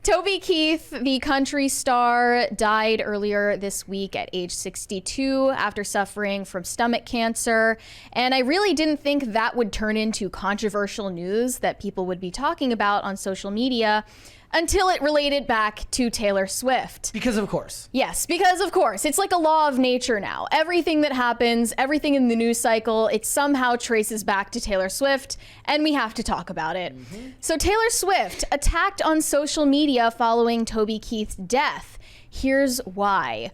Toby Keith, the country star, died earlier this week at age 62 after suffering from stomach cancer. And I really didn't think that would turn into controversial news that people would be talking about on social media until it related back to Taylor Swift. Because of course. Yes, because of course. It's like a law of nature now. Everything that happens, everything in the news cycle, it somehow traces back to Taylor Swift, and we have to talk about it. So Taylor Swift attacked on social media following Toby Keith's death. Here's why.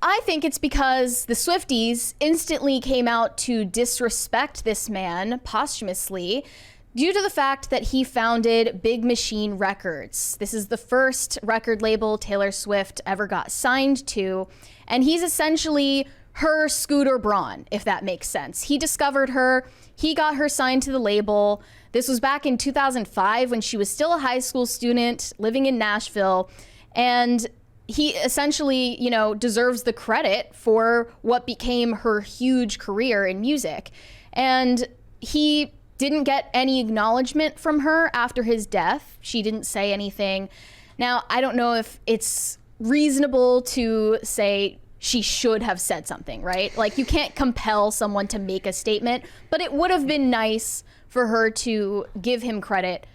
I think it's because the Swifties instantly came out to disrespect this man posthumously due to the fact that he founded Big Machine Records. This is the first record label Taylor Swift ever got signed to, and he's essentially her Scooter Braun, if that makes sense. He discovered her, he got her signed to the label. This was back in 2005 when she was still a high school student living in Nashville, and he essentially, deserves the credit for what became her huge career in music. And he didn't get any acknowledgement from her after his death. She didn't say anything. Now, I don't know if it's reasonable to say she should have said something, right? Like, you can't compel someone to make a statement, but it would have been nice for her to give him credit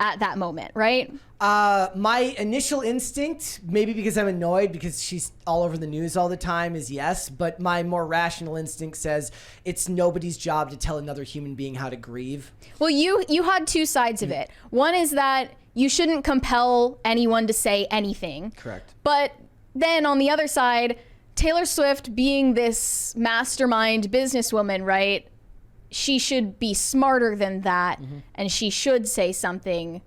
at that moment, right? My initial instinct, maybe because I'm annoyed because she's all over the news all the time, is yes. But my more rational instinct says it's nobody's job to tell another human being how to grieve. Well, you had two sides of it. One is that you shouldn't compel anyone to say anything. Correct. But then on the other side, Taylor Swift being this mastermind businesswoman, right? She should be smarter than that, and she should say something.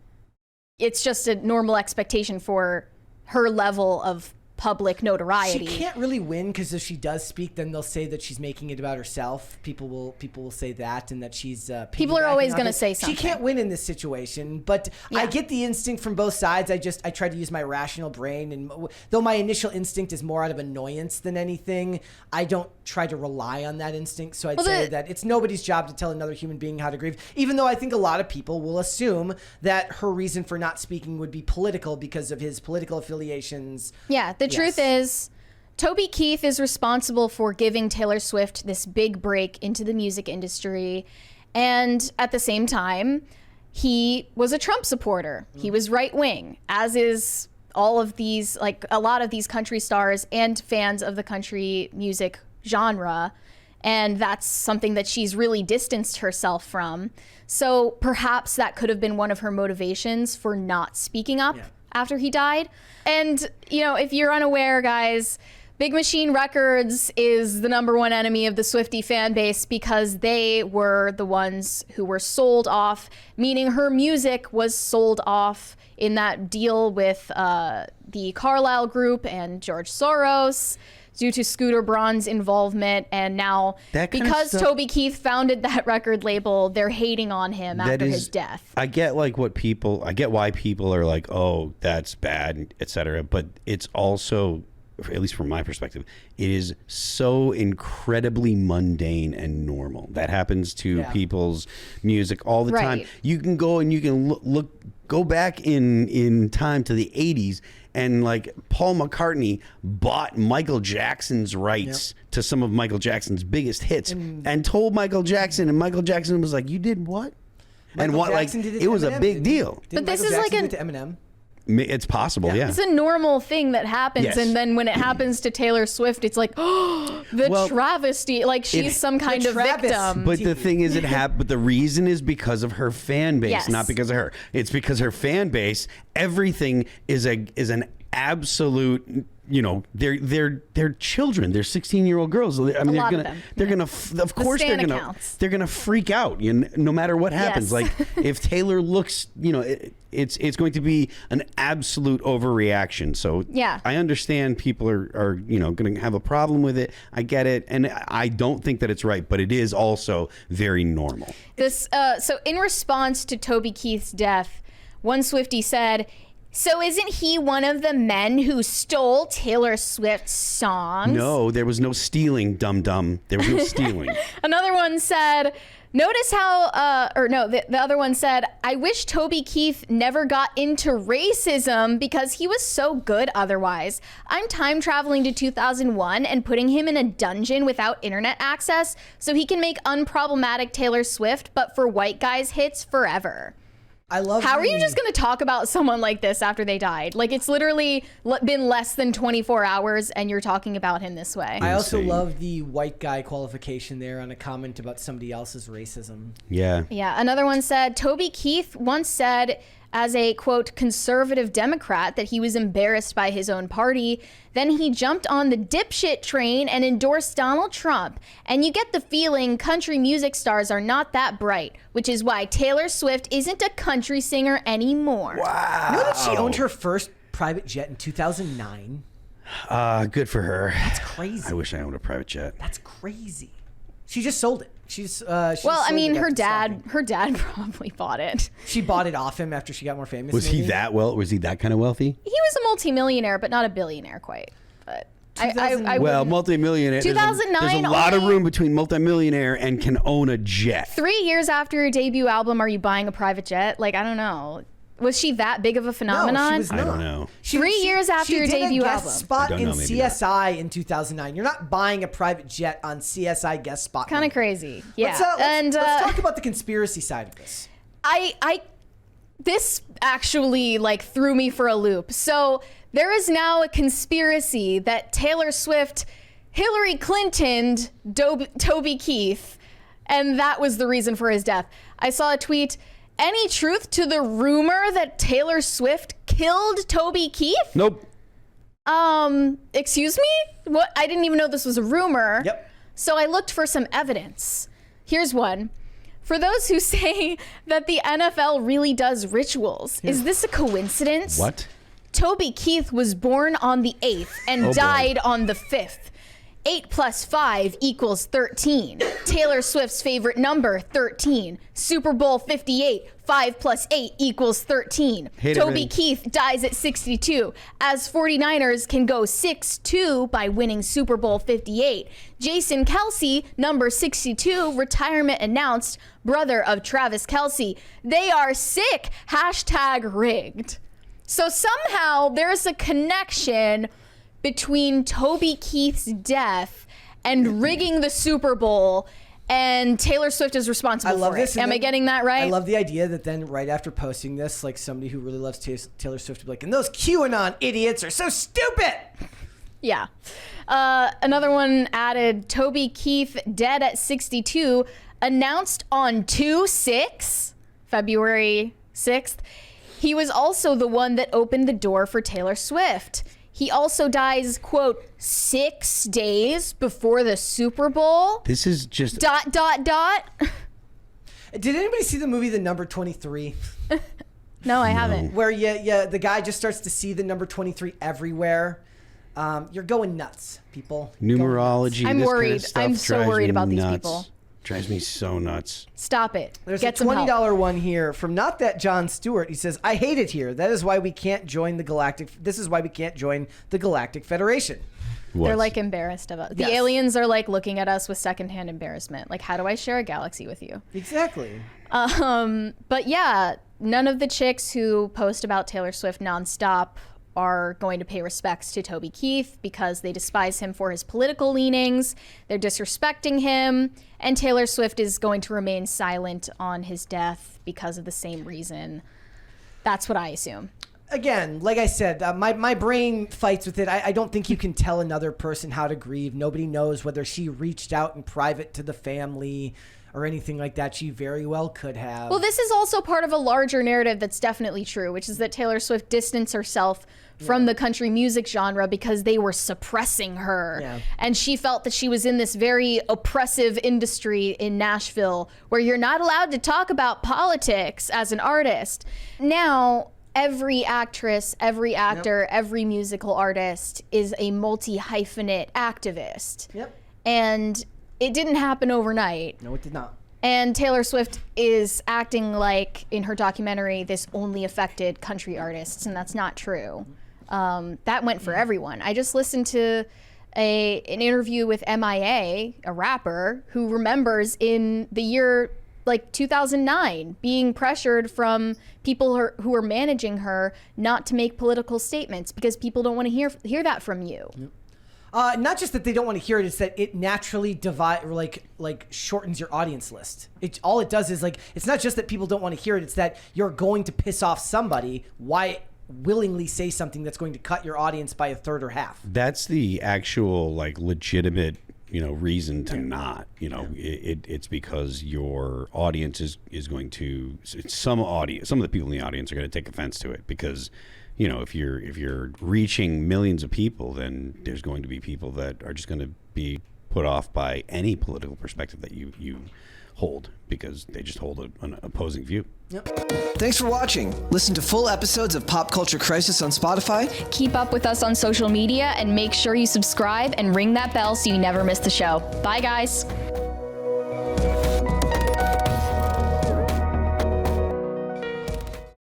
It's just a normal expectation for her level of public notoriety. She can't really win because if she does speak, then they'll say that she's making it about herself. People will say that, and that she's people are always going to say something. She can't win in this situation, but yeah. I get the instinct from both sides. I try to use my rational brain, and though my initial instinct is more out of annoyance than anything, I don't try to rely on that instinct. So I'd say that it's nobody's job to tell another human being how to grieve, even though I think a lot of people will assume that her reason for not speaking would be political because of his political affiliations. Yeah. The truth is, Toby Keith is responsible for giving Taylor Swift this big break into the music industry. And at the same time, he was a Trump supporter. He was right wing, as is all of these, like a lot of these country stars and fans of the country music genre. And that's something that she's really distanced herself from. So perhaps that could have been one of her motivations for not speaking up after he died. And, if you're unaware, guys, Big Machine Records is the #1 enemy of the Swiftie fan base because they were the ones who were sold off, meaning her music was sold off in that deal with the Carlyle Group and George Soros due to Scooter Braun's involvement. And now, because Toby Keith founded that record label, they're hating on him after his death. I get why people are like, oh, that's bad, etc. But it's also, at least from my perspective, it is so incredibly mundane and normal. That happens to people's music all the time. You can go and you can go back in time to the 80s, and like Paul McCartney bought Michael Jackson's rights to some of Michael Jackson's biggest hits and told Michael Jackson, and Michael Jackson was like, "You did what?" And what, like, it was a big deal. But this is like to Eminem. It's possible, yeah. It's a normal thing that happens, Yes. and then when it happens to Taylor Swift, it's like, oh, the travesty, like she's some kind of victim. But the thing is, but the reason is because of her fan base, not because of her. It's because her fan base. Everything is an absolute. They're children. They're 16-year-old girls. I mean, they're gonna freak out. No matter what happens. Like if Taylor looks, it's going to be an absolute overreaction. So I understand people are going to have a problem with it. I get it, and I don't think that it's right, but it is also very normal. So in response to Toby Keith's death, one Swiftie said, "So isn't he one of the men who stole Taylor Swift's songs?" No, there was no stealing, dum-dum. There was no stealing. Another one said, Notice how, the other one said, I wish Toby Keith never got into racism because he was so good otherwise. I'm time traveling to 2001 and putting him in a dungeon without internet access so he can make unproblematic Taylor Swift, but for white guys hits forever. I love. How are you just going to talk about someone like this after they died? Like, it's literally been less than 24 hours and you're talking about him this way. I also love the white guy qualification there on a comment about somebody else's racism. Yeah. Yeah. Another one said, Toby Keith once said, as a, quote, conservative Democrat, that he was embarrassed by his own party. Then he jumped on the dipshit train and endorsed Donald Trump. And you get the feeling country music stars are not that bright, which is why Taylor Swift isn't a country singer anymore. Wow. You know that she owned her first private jet in 2009? Good for her. That's crazy. I wish I owned a private jet. That's crazy. She just sold it. Well, I mean, her dad probably bought it. She bought it off him after she got more famous. Was he that kind of wealthy? He was a multimillionaire, but not a billionaire quite. But I multimillionaire. 2009. There's a lot of room between multimillionaire and can own a jet. 3 years after your debut album, are you buying a private jet? Like, I don't know. Was she that big of a phenomenon? No, she was not. I don't know. 3 years after your debut album. album. She did a guest spot in maybe CSI in 2009. You're not buying a private jet on CSI guest spot. Kind of crazy. Yeah. Let's talk about the conspiracy side of this. This actually threw me for a loop. So there is now a conspiracy that Taylor Swift, Hillary Clinton, Toby Keith, and that was the reason for his death. I saw a tweet. Any truth to the rumor that Taylor Swift killed Toby Keith? Nope. Excuse me? What? I didn't even know this was a rumor. Yep. So I looked for some evidence. Here's one. For those who say that the NFL really does rituals, is this a coincidence? What? Toby Keith was born on the 8th and died on the 5th. 8 plus 5 equals 13. Taylor Swift's favorite number, 13. Super Bowl 58, 5 plus 8 equals 13. Toby Keith dies at 62, as 49ers can go 6-2 by winning Super Bowl 58. Jason Kelsey, number 62, retirement announced, brother of Travis Kelsey. They are sick, #rigged. So somehow there's a connection between Toby Keith's death and rigging the Super Bowl, and Taylor Swift is responsible for it. Am I getting that right? I love the idea that then right after posting this, somebody who really loves Taylor Swift will be like, and those QAnon idiots are so stupid. Yeah. Another one added, Toby Keith dead at 62, announced on 2/6, February 6th. He was also the one that opened the door for Taylor Swift. He also dies, quote, 6 days before the Super Bowl. This is just... ... Did anybody see the movie The Number 23? No, I haven't. Where the guy just starts to see the number 23 everywhere. You're going nuts, people. Numerology. I'm this worried. Kind of stuff I'm so drives worried me about these nuts. people. Drives me so nuts. Stop it. There's Get a some $20 help. one here from Not That John Stewart. He says, I hate it here. That is why we can't join the Galactic. This is why we can't join the Galactic Federation. They're embarrassed of us. The aliens are looking at us with secondhand embarrassment. How do I share a galaxy with you? Exactly. But yeah, none of the chicks who post about Taylor Swift nonstop are going to pay respects to Toby Keith because they despise him for his political leanings. They're disrespecting him. And Taylor Swift is going to remain silent on his death because of the same reason. That's what I assume. Again, like I said, my brain fights with it. I don't think you can tell another person how to grieve. Nobody knows whether she reached out in private to the family or anything like that. She very well could have. Well, this is also part of a larger narrative that's definitely true, which is that Taylor Swift distanced herself from the country music genre because they were suppressing her. Yeah. And she felt that she was in this very oppressive industry in Nashville where you're not allowed to talk about politics as an artist. Now, every actress, every actor, every musical artist is a multi-hyphenate activist. Yep. And it didn't happen overnight. No, it did not. And Taylor Swift is acting like, in her documentary, this only affected country artists, and that's not true. That went for everyone. I just listened to an interview with MIA, a rapper, who remembers in the year like 2009, being pressured from people who are managing her not to make political statements because people don't want to hear that from you. Not just that they don't want to hear it, it's that it naturally shortens your audience list. All it does is it's not just that people don't want to hear it, it's that you're going to piss off somebody. Why willingly say something that's going to cut your audience by a third or half? That's the actual legitimate reason to not, it's because your audience is going to, some of the people in the audience are going to take offense to it because, if you're reaching millions of people, then there's going to be people that are just going to be put off by any political perspective that you hold because they just hold an opposing view. Yep. Thanks for watching. Listen to full episodes of Pop Culture Crisis on Spotify. Keep up with us on social media and make sure you subscribe and ring that bell so you never miss the show. Bye, guys.